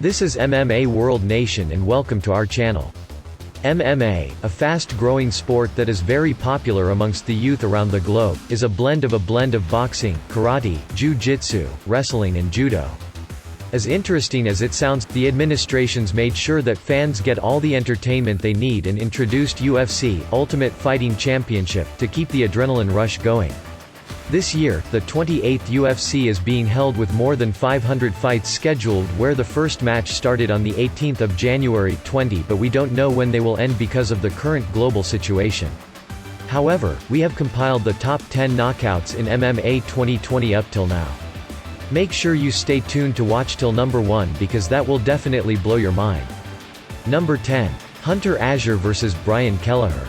This is MMA World Nation and welcome to our channel. MMA, a fast-growing sport that is very popular amongst the youth around the globe, is a blend of boxing, karate, jiu-jitsu, wrestling and judo. As interesting as it sounds, the administrations made sure that fans get all the entertainment they need and introduced UFC, Ultimate Fighting Championship, to keep the adrenaline rush going. This year, the 28th UFC is being held with more than 500 fights scheduled, where the first match started on the 18th of January 20, but we don't know when they will end because of the current global situation. However, we have compiled the top 10 knockouts in MMA 2020 up till now. Make sure you stay tuned to watch till number 1 because that will definitely blow your mind. Number 10. Hunter Azure vs. Brian Kelleher.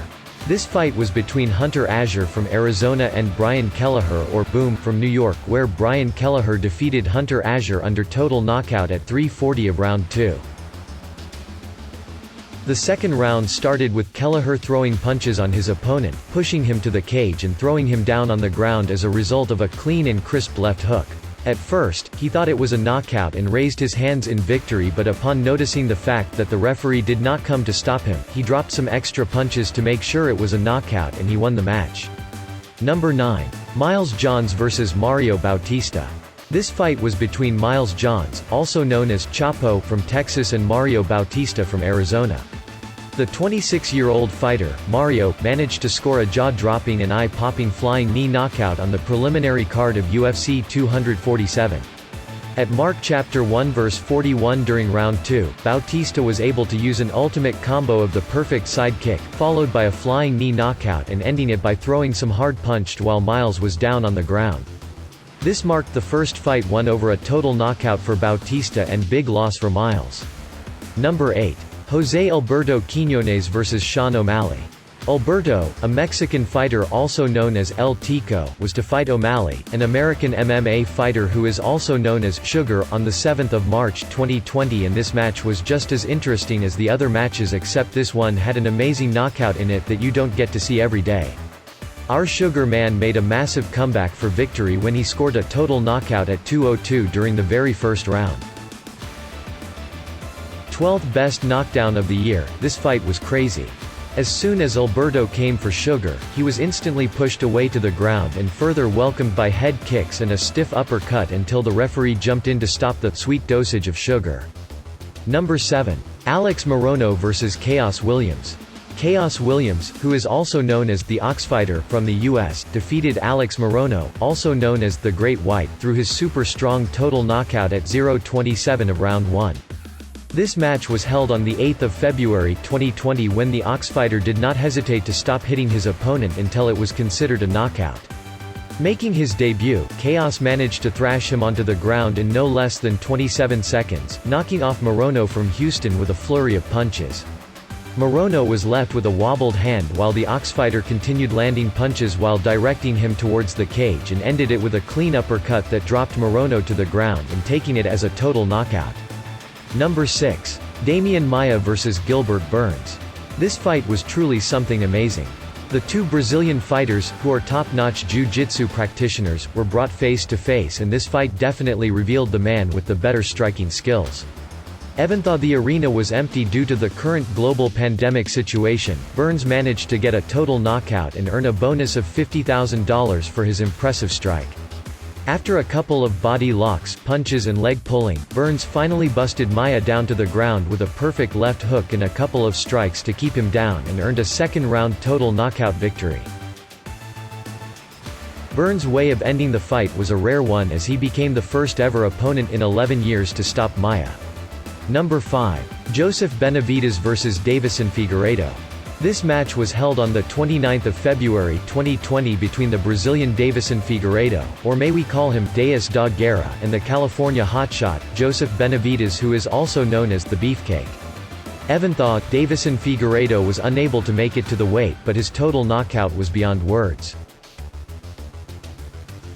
This fight was between Hunter Azure from Arizona and Brian Kelleher or Boom from New York, where Brian Kelleher defeated Hunter Azure under total knockout at 3:40 of round 2. The second round started with Kelleher throwing punches on his opponent, pushing him to the cage and throwing him down on the ground as a result of a clean and crisp left hook. At first, he thought it was a knockout and raised his hands in victory, but upon noticing the fact that the referee did not come to stop him, he dropped some extra punches to make sure it was a knockout and he won the match. Number 9. Miles Johns vs. Mario Bautista. This fight was between Miles Johns, also known as Chapo, from Texas and Mario Bautista from Arizona. The 26-year-old fighter, Mario, managed to score a jaw-dropping and eye-popping flying knee knockout on the preliminary card of UFC 247. At Mark Chapter 1 verse 41 during round 2, Bautista was able to use an ultimate combo of the perfect side kick, followed by a flying knee knockout and ending it by throwing some hard punched while Miles was down on the ground. This marked the first fight won over a total knockout for Bautista and big loss for Miles. Number 8. Jose Alberto Quiñones vs. Sean O'Malley. Alberto, a Mexican fighter also known as El Tico, was to fight O'Malley, an American MMA fighter who is also known as Sugar, on the 7th of March 2020, and this match was just as interesting as the other matches, except this one had an amazing knockout in it that you don't get to see every day. Our Sugar man made a massive comeback for victory when he scored a total knockout at 2:02 during the very first round. 12th best knockdown of the year. This fight was crazy. As soon as Alberto came for Sugar, he was instantly pushed away to the ground and further welcomed by head kicks and a stiff uppercut until the referee jumped in to stop the sweet dosage of Sugar. Number 7. Alex Morono vs. Chaos Williams. Chaos Williams, who is also known as the Oxfighter from the US, defeated Alex Morono, also known as the Great White, through his super strong total knockout at 0:27 of round 1. This match was held on the 8th of February 2020 when the Oxfighter did not hesitate to stop hitting his opponent until it was considered a knockout. Making his debut, Chaos managed to thrash him onto the ground in no less than 27 seconds, knocking off Morono from Houston with a flurry of punches. Morono was left with a wobbled hand while the Oxfighter continued landing punches while directing him towards the cage and ended it with a clean uppercut that dropped Morono to the ground and taking it as a total knockout. Number 6. Damian Maia vs. Gilbert Burns. This fight was truly something amazing. The two Brazilian fighters, who are top-notch jiu-jitsu practitioners, were brought face to face, and this fight definitely revealed the man with the better striking skills. Even though the arena was empty due to the current global pandemic situation, Burns managed to get a total knockout and earn a bonus of $50,000 for his impressive strike. After a couple of body locks, punches and leg pulling, Burns finally busted Maia down to the ground with a perfect left hook and a couple of strikes to keep him down and earned a second-round total knockout victory. Burns' way of ending the fight was a rare one as he became the first-ever opponent in 11 years to stop Maia. Number 5. Joseph Benavidez vs. Davison Figueiredo. This match was held on the 29th of February 2020 between the Brazilian Davison Figueiredo, or may we call him Deus da Guerra, and the California hotshot, Joseph Benavidez, who is also known as the Beefcake. Even though Davison Figueiredo was unable to make it to the weight, but his total knockout was beyond words.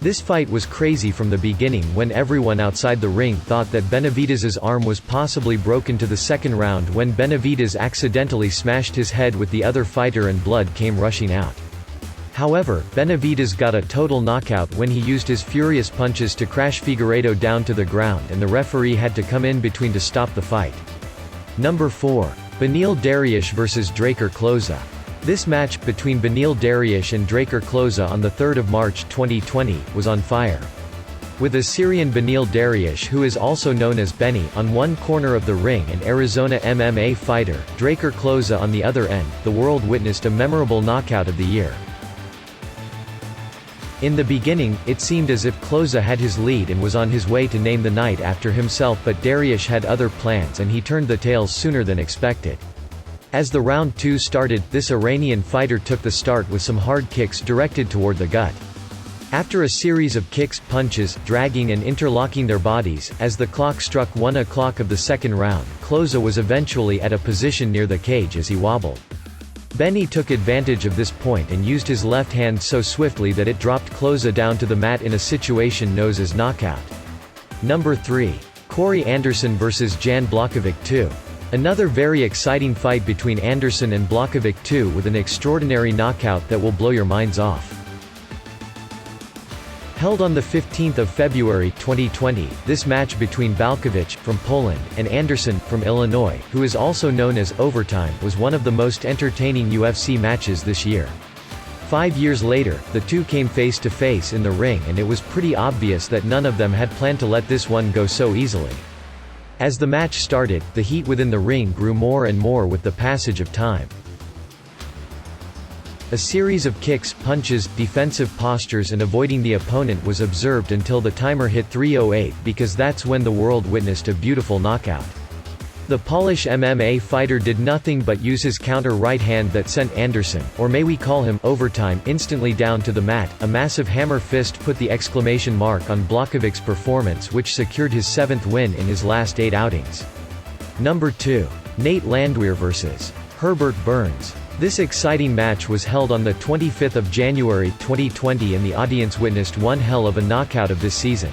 This fight was crazy from the beginning when everyone outside the ring thought that Benavidez's arm was possibly broken to the second round when Benavidez accidentally smashed his head with the other fighter and blood came rushing out. However, Benavidez got a total knockout when he used his furious punches to crash Figueiredo down to the ground, and the referee had to come in between to stop the fight. Number 4. Beneil Dariush vs Draker Klose. This match, between Beneil Dariush and Draker Klose on 3 March 2020, was on fire. With Assyrian Beneil Dariush, who is also known as Benny, on one corner of the ring and Arizona MMA fighter, Draker Klose on the other end, the world witnessed a memorable knockout of the year. In the beginning, it seemed as if Klose had his lead and was on his way to name the night after himself, but Dariush had other plans and he turned the tails sooner than expected. As the round 2 started, this Iranian fighter took the start with some hard kicks directed toward the gut. After a series of kicks, punches, dragging and interlocking their bodies, as the clock struck 1 o'clock of the second round, Klose was eventually at a position near the cage as he wobbled. Benny took advantage of this point and used his left hand so swiftly that it dropped Klose down to the mat in a situation known as knockout. Number 3. Corey Anderson vs Jan Blachowicz 2. Another very exciting fight between Anderson and Blachowicz 2 with an extraordinary knockout that will blow your minds off. Held on 15 February 2020, this match between Blachowicz, from Poland, and Anderson, from Illinois, who is also known as Overtime, was one of the most entertaining UFC matches this year. 5 years later, the two came face to face in the ring, and it was pretty obvious that none of them had planned to let this one go so easily. As the match started, the heat within the ring grew more and more with the passage of time. A series of kicks, punches, defensive postures and avoiding the opponent was observed until the timer hit 3:08, because that's when the world witnessed a beautiful knockout. The Polish MMA fighter did nothing but use his counter right hand that sent Anderson, or may we call him, Overtime, instantly down to the mat. A massive hammer fist put the exclamation mark on Blachowicz's performance, which secured his 7th win in his last 8 outings. Number 2. Nate Landwehr vs. Herbert Burns. This exciting match was held on 25 January 2020 and the audience witnessed one hell of a knockout of this season.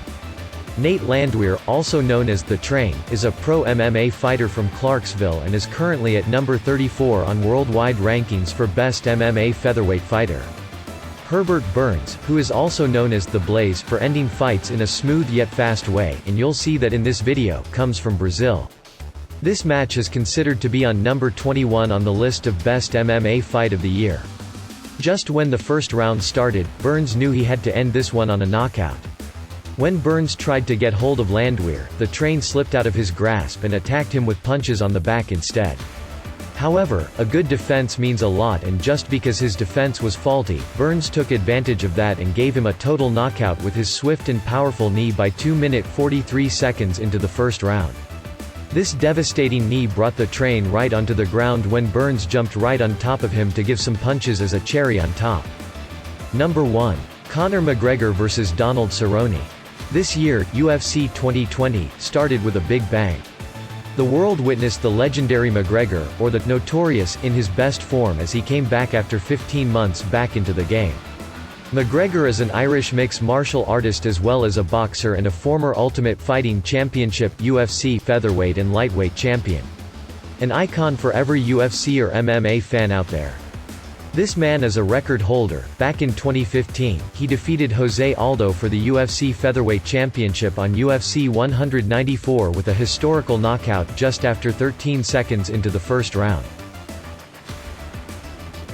Nate Landwehr, also known as The Train, is a pro MMA fighter from Clarksville and is currently at number 34 on worldwide rankings for best MMA featherweight fighter. Herbert Burns, who is also known as The Blaze, for ending fights in a smooth yet fast way, and you'll see that in this video, comes from Brazil. This match is considered to be on number 21 on the list of best MMA fight of the year. Just when the first round started, Burns knew he had to end this one on a knockout. When Burns tried to get hold of Landwehr, the Train slipped out of his grasp and attacked him with punches on the back instead. However, a good defense means a lot, and just because his defense was faulty, Burns took advantage of that and gave him a total knockout with his swift and powerful knee by 2 minutes 43 seconds into the first round. This devastating knee brought the Train right onto the ground when Burns jumped right on top of him to give some punches as a cherry on top. Number 1. Conor McGregor vs Donald Cerrone. This year, UFC 2020, started with a big bang. The world witnessed the legendary McGregor, or the Notorious, in his best form as he came back after 15 months back into the game. McGregor is an Irish mixed martial artist as well as a boxer and a former Ultimate Fighting Championship UFC featherweight and lightweight champion. An icon for every UFC or MMA fan out there. This man is a record holder. Back in 2015, he defeated Jose Aldo for the UFC Featherweight Championship on UFC 194 with a historical knockout just after 13 seconds into the first round.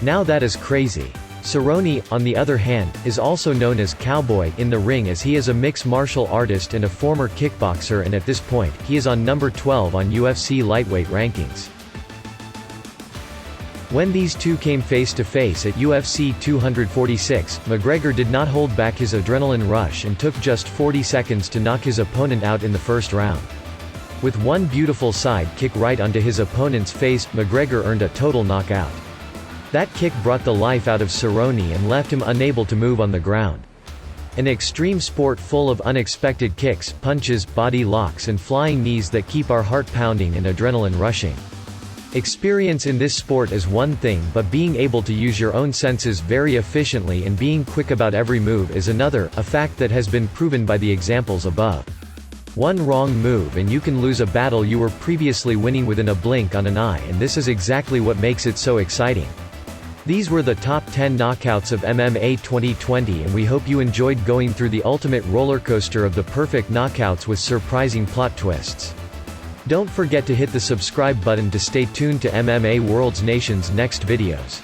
Now that is crazy. Cerrone, on the other hand, is also known as Cowboy in the ring as he is a mixed martial artist and a former kickboxer, and at this point, he is on number 12 on UFC lightweight rankings. When these two came face to face at UFC 246, McGregor did not hold back his adrenaline rush and took just 40 seconds to knock his opponent out in the first round. With one beautiful side kick right onto his opponent's face, McGregor earned a total knockout. That kick brought the life out of Cerrone and left him unable to move on the ground. An extreme sport full of unexpected kicks, punches, body locks and flying knees that keep our heart pounding and adrenaline rushing. Experience in this sport is one thing, but being able to use your own senses very efficiently and being quick about every move is another, a fact that has been proven by the examples above. One wrong move and you can lose a battle you were previously winning within a blink on an eye, and this is exactly what makes it so exciting. These were the top 10 knockouts of MMA 2020, and we hope you enjoyed going through the ultimate rollercoaster of the perfect knockouts with surprising plot twists. Don't forget to hit the subscribe button to stay tuned to MMA World's Nation's next videos.